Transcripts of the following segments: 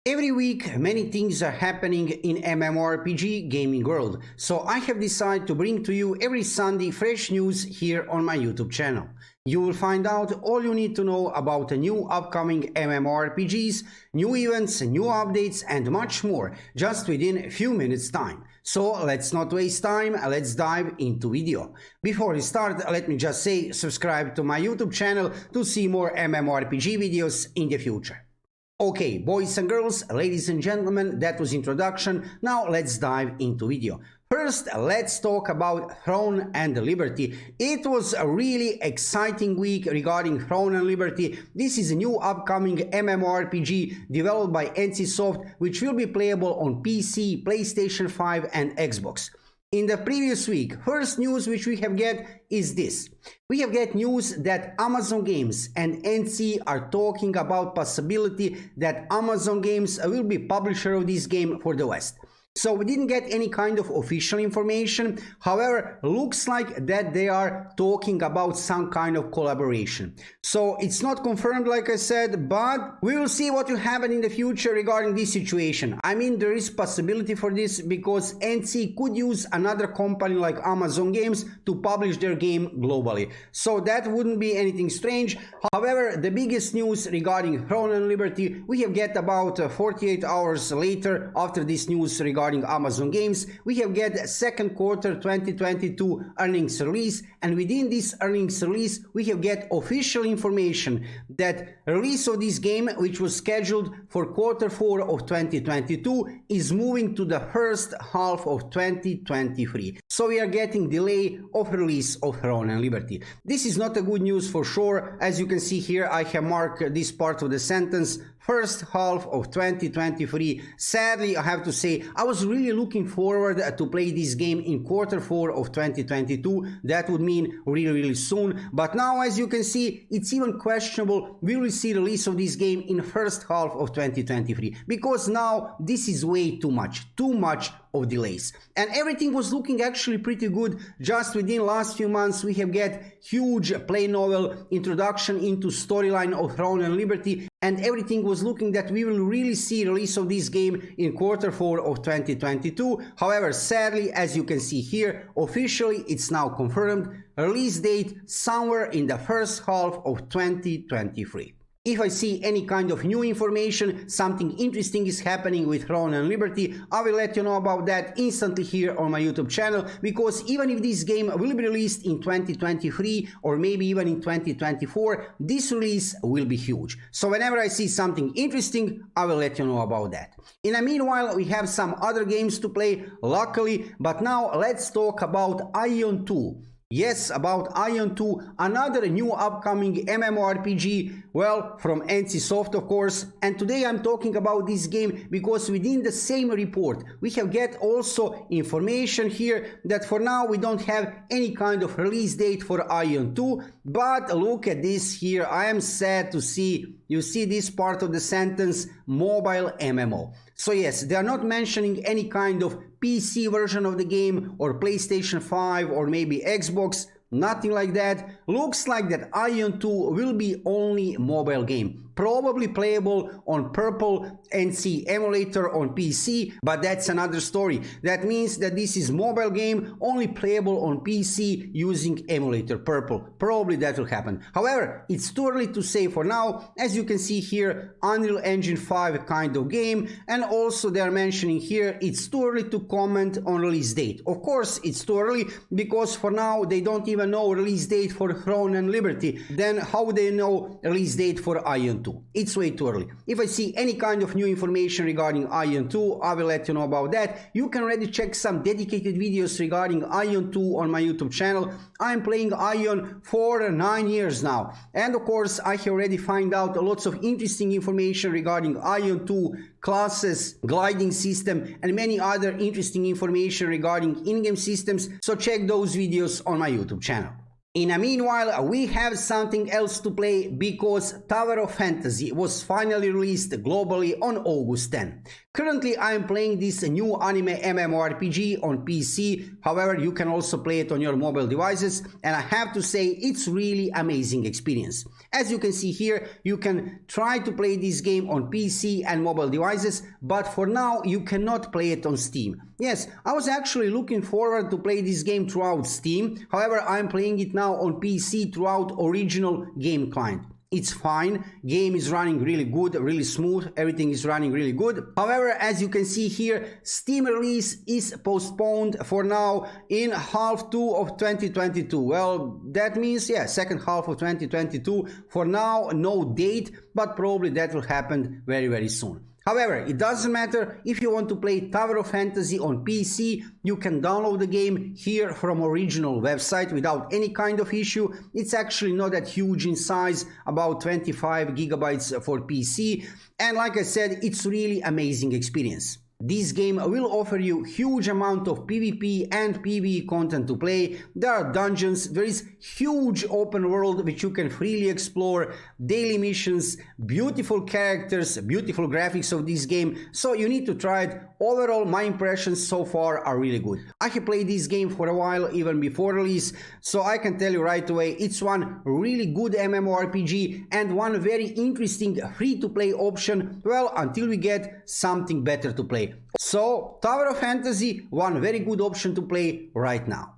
Every week, many things are happening in MMORPG gaming world, so I have decided to bring to you every Sunday fresh news here on my YouTube channel. You will find out all you need to know about the new upcoming MMORPGs, new events, new updates and much more just within a few minutes time. So let's not waste time, let's dive into video. Before we start, let me just say subscribe to my YouTube channel to see more MMORPG videos in the future. Okay, boys and girls, ladies and gentlemen, that was introduction. Now let's dive into video. First, let's talk about Throne and Liberty. It was a really exciting week regarding Throne and Liberty. This is a new upcoming MMORPG developed by NCSoft, which will be playable on PC, PlayStation 5 and Xbox. In the previous week, first news which we have get is this. We have get news that Amazon Games and NC are talking about possibility that Amazon Games will be publisher of this game for the West. So we didn't get any kind of official information, however, looks like that they are talking about some kind of collaboration. So it's not confirmed like I said, but we will see what will happen in the future regarding this situation. I mean, there is possibility for this because NC could use another company like Amazon Games to publish their game globally. So that wouldn't be anything strange. However, the biggest news regarding Throne and Liberty, we have get about 48 hours later after this news regarding Amazon Games, we have get second quarter 2022 earnings release, and within this earnings release we have get official information that release of this game, which was scheduled for quarter 4 of 2022, is moving to the first half of 2023. So we are getting delay of release of Throne and Liberty. This is not a good news for sure. As you can see here, I have marked this part of the sentence, first half of 2023. Sadly, I have to say, I was really looking forward to play this game in quarter 4 of 2022. That would mean really soon. But now, as you can see, it's even questionable will we see release of this game in first half of 2023. Because now this is way too much of delays. And everything was looking actually pretty good. Just within last few months, we have get huge play novel introduction into storyline of Throne and Liberty, and everything was looking that we will really see release of this game in quarter 4 of 2022. However, sadly, as you can see here, officially it's now confirmed, release date somewhere in the first half of 2023. If I see any kind of new information, something interesting is happening with Throne and Liberty, I will let you know about that instantly here on my YouTube channel, because even if this game will be released in 2023 or maybe even in 2024, this release will be huge. So whenever I see something interesting, I will let you know about that. In the meanwhile, we have some other games to play, luckily, but now let's talk about Aion 2. Yes, about Aion 2, another new upcoming MMORPG, well, from NCSoft of course, and today I'm talking about this game because within the same report we have get also information here that for now we don't have any kind of release date for Aion 2, but look at this here, I am sad to see, you see this part of the sentence, mobile MMO. So yes, they are not mentioning any kind of PC version of the game or PlayStation 5 or maybe Xbox, nothing like that. Looks like that Aion 2 will be only mobile game. Probably playable on Purple NC emulator on PC, but that's another story. That means that this is mobile game only playable on PC using emulator Purple. Probably that will happen. However, it's too early to say for now. As you can see here, Unreal Engine 5 kind of game, and also they are mentioning here it's too early to comment on release date. Of course, it's too early because for now they don't even know release date for Throne and Liberty. Then how they know release date for Aion 2? It's way too early. If I see any kind of new information regarding Aion 2, I will let you know about that. You can already check some dedicated videos regarding Aion 2 on my YouTube channel. I'm playing Aion for 9 years now. And of course, I have already found out lots of interesting information regarding Aion 2, classes, gliding system, and many other interesting information regarding in-game systems. So check those videos on my YouTube channel. In the meanwhile, we have something else to play because Tower of Fantasy was finally released globally on August 10. Currently, I am playing this new anime MMORPG on PC. However, you can also play it on your mobile devices, and I have to say it's really amazing experience. As you can see here, you can try to play this game on PC and mobile devices, but for now you cannot play it on Steam. Yes, I was actually looking forward to play this game throughout Steam. However, I am playing it now on PC throughout original game client. It's fine, game is running really good, really smooth, everything is running really good. However, as you can see here, Steam release is postponed for now in half 2 of 2022. Well, that means, yeah, second half of 2022. For now, no date, but probably that will happen very, very soon. However, it doesn't matter. If you want to play Tower of Fantasy on PC, you can download the game here from original website without any kind of issue. It's actually not that huge in size, about 25 gigabytes for PC. And like I said, it's really amazing experience. This game will offer you huge amount of PvP and PvE content to play. There are dungeons, there is huge open world which you can freely explore, daily missions, beautiful characters, beautiful graphics of this game, so you need to try it. Overall, my impressions so far are really good. I have played this game for a while, even before release, so I can tell you right away, it's one really good MMORPG and one very interesting free-to-play option, well, until we get something better to play. So, Tower of Fantasy, one very good option to play right now.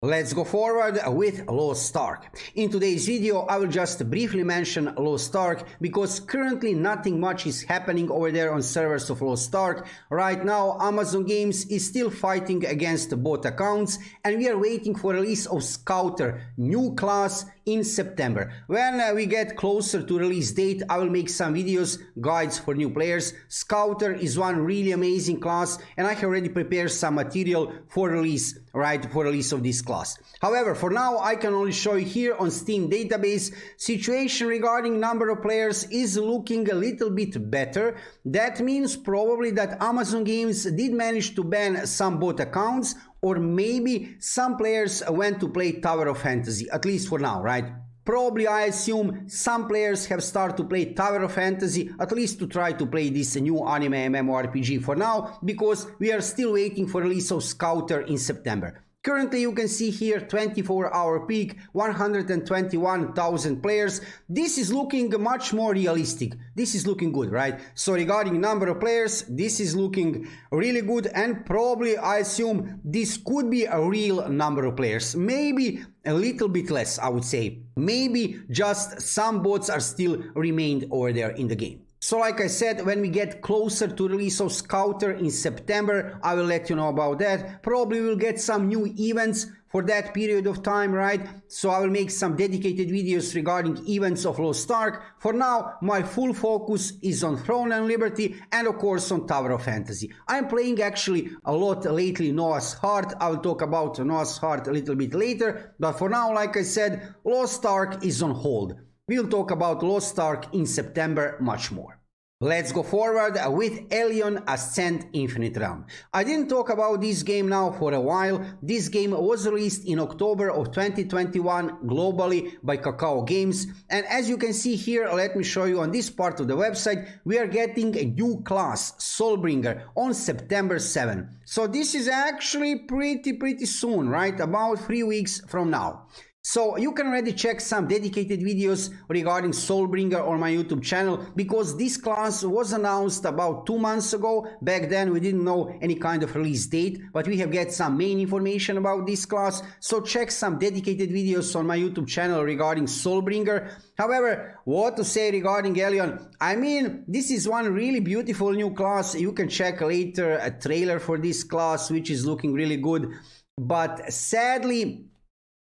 Let's go forward with Lost Ark. In today's video, I will just briefly mention Lost Ark because currently nothing much is happening over there on servers of Lost Ark. Right now, Amazon Games is still fighting against bot accounts and we are waiting for release of Scouter, new class in September. When we get closer to release date, I will make some videos, guides for new players. Scouter is one really amazing class and I have already prepared some material for release, right, for release of this class. However, for now, I can only show you here on Steam database. Situation regarding number of players is looking a little bit better. That means probably that Amazon Games did manage to ban some bot accounts, or maybe some players went to play Tower of Fantasy, at least for now, right? Probably, I assume, some players have started to play Tower of Fantasy, at least to try to play this new anime MMORPG for now, because we are still waiting for release of Scouter in September. Currently, you can see here 24-hour peak, 121,000 players. This is looking much more realistic. This is looking good, right? So regarding number of players, this is looking really good and probably, I assume, this could be a real number of players. Maybe a little bit less, I would say. Maybe just some bots are still remained over there in the game. So like I said, when we get closer to release of Scouter in September, I will let you know about that. Probably we'll get some new events for that period of time, right? So I will make some dedicated videos regarding events of Lost Ark. For now, my full focus is on Throne and Liberty and of course on Tower of Fantasy. I'm playing actually a lot lately Noah's Heart. I will talk about Noah's Heart a little bit later. But for now, like I said, Lost Ark is on hold. We'll talk about Lost Ark in September much more. Let's go forward with Elyon Ascent Infinite Realm. I didn't talk about this game now for a while. This game was released in October of 2021 globally by Kakao Games. And as you can see here, let me show you on this part of the website, we are getting a new class, Soulbringer, on September 7. So this is actually pretty soon, right? About 3 weeks from now. So you can already check some dedicated videos regarding Soulbringer on my YouTube channel because this class was announced about 2 months ago. Back then we didn't know any kind of release date, but we have get some main information about this class. So check some dedicated videos on my YouTube channel regarding Soulbringer. However, what to say regarding Elyon? I mean, this is one really beautiful new class. You can check later a trailer for this class, which is looking really good. But sadly,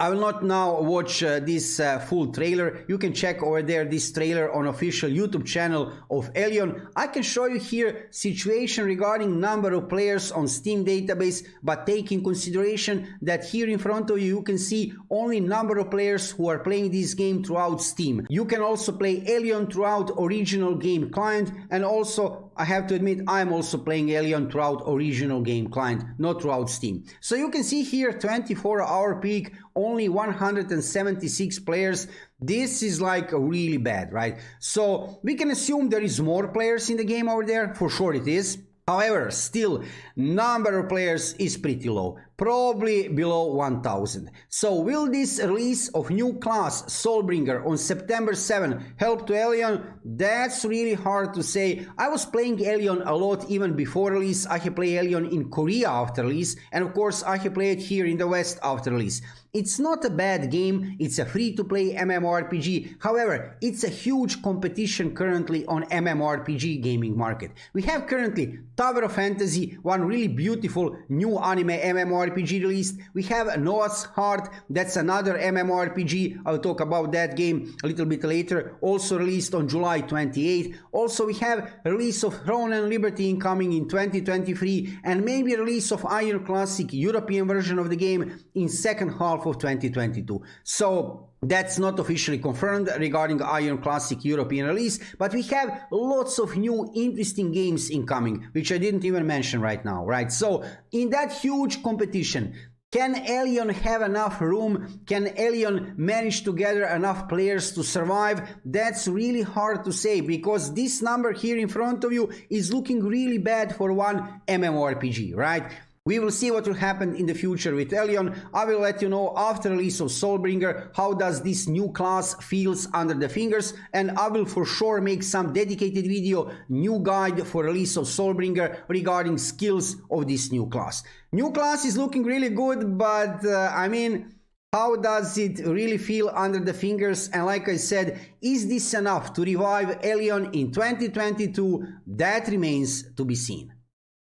I will not now watch this full trailer. You can check over there this trailer on official YouTube channel of Elyon. I can show you here situation regarding number of players on Steam database, but take in consideration that here in front of you, you can see only number of players who are playing this game throughout Steam. You can also play Elyon throughout original game client, and also I have to admit I'm also playing Elyon throughout original game client, not throughout Steam. So you can see here 24-hour peak, only 176 players. This is like really bad, right? So we can assume there is more players in the game over there, for sure it is. However, still, number of players is pretty low, probably below 1000. So will this release of new class Soulbringer on September 7 help to Elyon? That's really hard to say. I was playing Elyon a lot even before release. I have played Elyon in Korea after release, and of course I have played here in the West after release. It's not a bad game, it's a free-to-play MMORPG, however, it's a huge competition currently on MMORPG gaming market. We have currently Tower of Fantasy, one really beautiful new anime MMORPG released. We have Noah's Heart, that's another MMORPG, I'll talk about that game a little bit later, also released on July 28. Also we have release of Throne and Liberty incoming in 2023, and maybe release of Aion Classic European version of the game in second half of 2022. So that's not officially confirmed regarding Aion Classic European release, but we have lots of new interesting games incoming, which I didn't even mention right now, right? So in that huge competition, can Elyon have enough room? Can Elyon manage to gather enough players to survive? That's really hard to say, because this number here in front of you is looking really bad for one MMORPG, right? We will see what will happen in the future with Elyon. I will let you know after release of Soulbringer how does this new class feels under the fingers, and I will for sure make some dedicated video, new guide for release of Soulbringer regarding skills of this new class. New class is looking really good, but I mean, how does it really feel under the fingers? And like I said, is this enough to revive Elyon in 2022? That remains to be seen.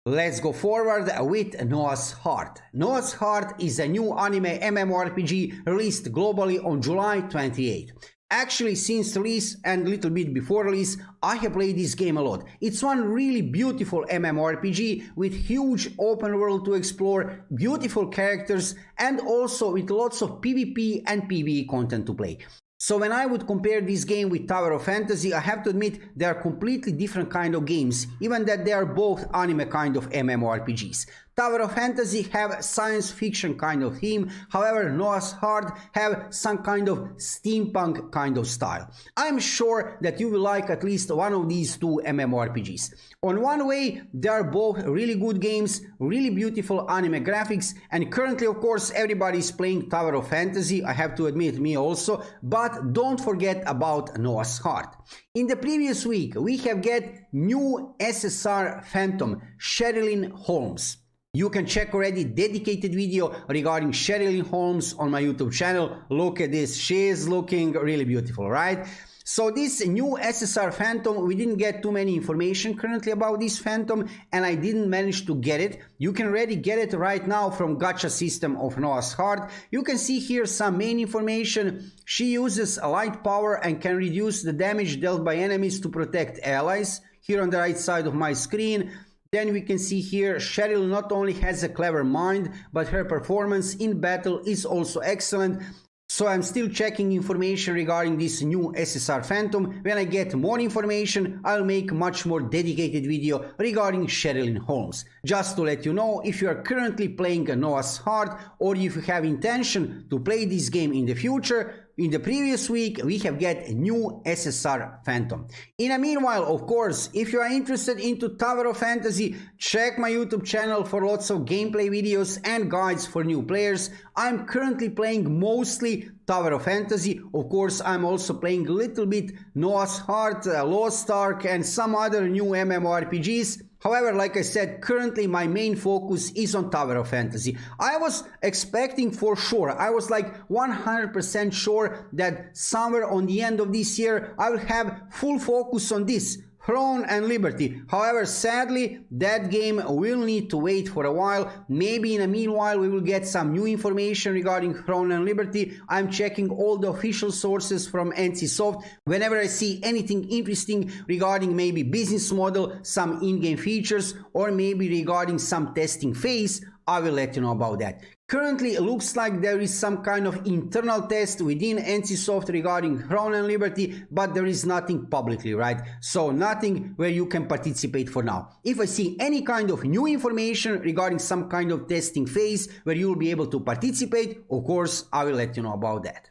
Let's go forward with Noah's Heart. Noah's Heart is a new anime MMORPG released globally on July 28. Actually, since release and a little bit before release, I have played this game a lot. It's one really beautiful MMORPG with huge open world to explore, beautiful characters, and also with lots of PvP and PvE content to play. So when I would compare this game with Tower of Fantasy, I have to admit they are completely different kind of games, even that they are both anime kind of MMORPGs. Tower of Fantasy have science fiction kind of theme, however Noah's Heart have some kind of steampunk kind of style. I'm sure that you will like at least one of these two MMORPGs. On one way, they are both really good games, really beautiful anime graphics, and currently of course everybody is playing Tower of Fantasy, I have to admit, me also, but don't forget about Noah's Heart. In the previous week, we have get new SSR Phantom, Sherilyn Holmes. You can check already dedicated video regarding Sherilyn Holmes on my YouTube channel. Look at this, she is looking really beautiful, right? So this new SSR Phantom, we didn't get too many information currently about this Phantom, and I didn't manage to get it. You can already get it right now from gacha system of Noah's Heart. You can see here some main information. She uses a light power and can reduce the damage dealt by enemies to protect allies. Here on the right side of my screen. Then we can see here Cheryl not only has a clever mind, but her performance in battle is also excellent. So I'm still checking information regarding this new SSR Phantom. When I get more information, I'll make much more dedicated video regarding Sherilyn Holmes. Just to let you know, if you are currently playing Noah's Heart, or if you have intention to play this game in the future, in the previous week, we have get a new SSR Phantom. In the meanwhile, of course, if you are interested into Tower of Fantasy, check my YouTube channel for lots of gameplay videos and guides for new players. I'm currently playing mostly Tower of Fantasy. Of course, I'm also playing a little bit Noah's Heart, Lost Ark, and some other new MMORPGs. However, like I said, currently my main focus is on Tower of Fantasy. I was expecting for sure, I was like 100% sure that somewhere on the end of this year I will have full focus on this, Throne and Liberty. However, sadly, that game will need to wait for a while. Maybe in the meanwhile we will get some new information regarding Throne and Liberty. I'm checking all the official sources from NCSoft. Whenever I see anything interesting regarding maybe business model, some in-game features, or maybe regarding some testing phase, I will let you know about that. Currently, it looks like there is some kind of internal test within NCSoft regarding Throne and Liberty, but there is nothing publicly, right? So nothing where you can participate for now. If I see any kind of new information regarding some kind of testing phase where you will be able to participate, of course, I will let you know about that.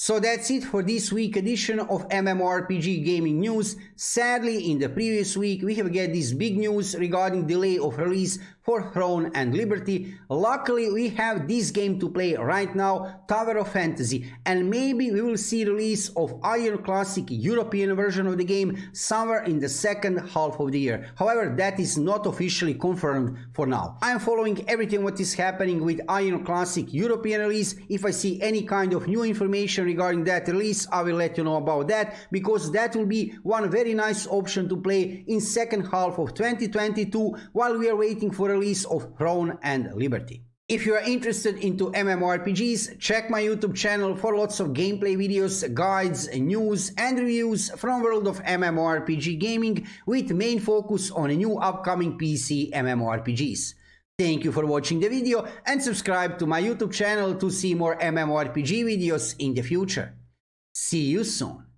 So that's it for this week edition of MMORPG gaming news. Sadly, in the previous week we have got this big news regarding delay of release for Throne and Liberty. Luckily we have this game to play right now, Tower of Fantasy, and maybe we will see release of Aion Classic European version of the game somewhere in the second half of the year. However, that is not officially confirmed for now. I am following everything what is happening with Aion Classic European release. If I see any kind of new information regarding that release, I will let you know about that, because that will be one very nice option to play in second half of 2022 while we are waiting for release of Throne and Liberty. If you are interested into MMORPGs, check my YouTube channel for lots of gameplay videos, guides, news and reviews from world of MMORPG gaming, with main focus on new upcoming PC MMORPGs. Thank you for watching the video and subscribe to my YouTube channel to see more MMORPG videos in the future. See you soon.